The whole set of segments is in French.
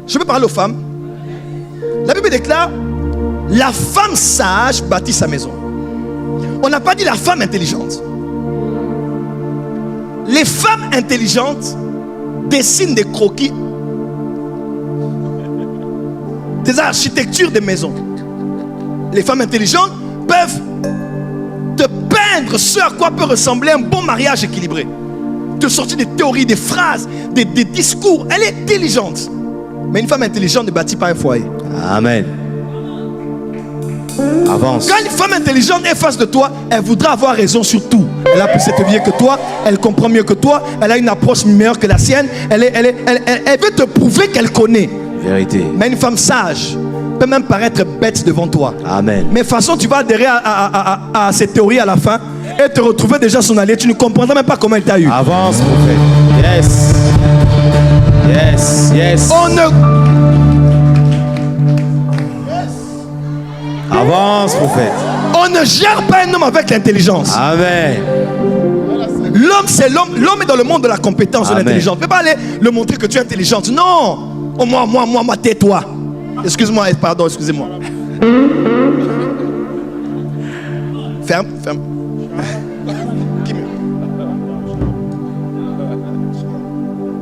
Je veux parler aux femmes. La Bible déclare, la femme sage bâtit sa maison. On n'a pas dit la femme intelligente. Les femmes intelligentes dessinent des croquis, des architectures de maisons. Les femmes intelligentes peuvent te peindre ce à quoi peut ressembler un bon mariage équilibré. Te sortir des théories, des phrases, des discours. Elle est intelligente. Mais une femme intelligente ne bâtit pas un foyer. Amen. Avance. Quand une femme intelligente est face de toi, elle voudra avoir raison sur tout. Elle a plus étudié que toi, elle comprend mieux que toi, elle a une approche meilleure que la sienne, elle veut te prouver qu'elle connaît. Vérité. Mais une femme sage peut même paraître bête devant toi. Amen. Mais de toute façon, tu vas adhérer à ces théories à la fin et te retrouver déjà son allié. Tu ne comprendras même pas comment elle t'a eu. Avance, prophète. Yes. Yes, yes. Avance, prophète. On ne gère pas un homme avec l'intelligence. Amen. L'homme, c'est l'homme. L'homme est dans le monde de la compétence, de l'intelligence. Tu ne peux pas aller le montrer que tu es intelligente. Non. Oh, moi, tais-toi. Excuse-moi, pardon, excusez-moi. Ferme.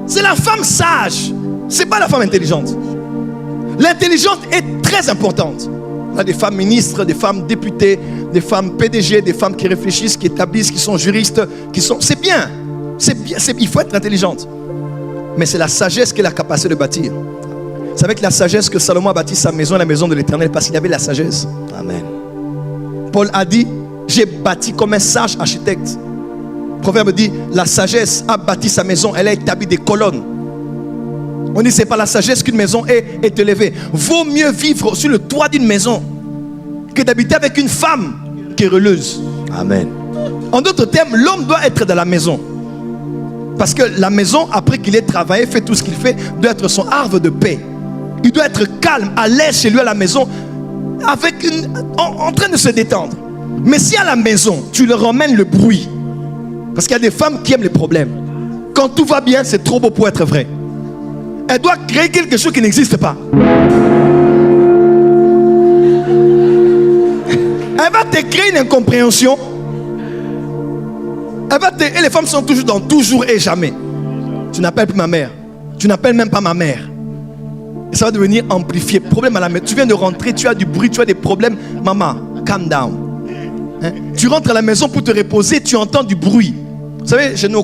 C'est la femme sage. C'est pas la femme intelligente. L'intelligence est très importante. On a des femmes ministres, des femmes députées, des femmes PDG, des femmes qui réfléchissent, qui établissent, qui sont juristes, c'est bien. Il faut être intelligente. Mais c'est la sagesse qui a la capacité de bâtir. C'est avec la sagesse que Salomon a bâti sa maison, la maison de l'Éternel, parce qu'il avait la sagesse. Amen. Paul a dit, j'ai bâti comme un sage architecte. Le proverbe dit, la sagesse a bâti sa maison, elle a établi des colonnes. On dit, c'est par la sagesse qu'une maison est élevée. Vaut mieux vivre sur le toit d'une maison que d'habiter avec une femme querelleuse. Amen. En d'autres termes, l'homme doit être dans la maison. Parce que la maison, après qu'il ait travaillé, fait tout ce qu'il fait, doit être son havre de paix. Il doit être calme, à l'aise chez lui à la maison, en train de se détendre. Mais si à la maison, tu leur emmènes le bruit, parce qu'il y a des femmes qui aiment les problèmes. Quand tout va bien, c'est trop beau pour être vrai. Elle doit créer quelque chose qui n'existe pas. Elle va te créer une incompréhension. Et les femmes sont toujours dans toujours et jamais. Tu n'appelles plus ma mère. Tu n'appelles même pas ma mère. Et ça va devenir amplifié. Problème à la maison. Tu viens de rentrer, tu as du bruit, tu as des problèmes. Maman, calm down. Tu rentres à la maison pour te reposer, tu entends du bruit. Vous savez, chez nous,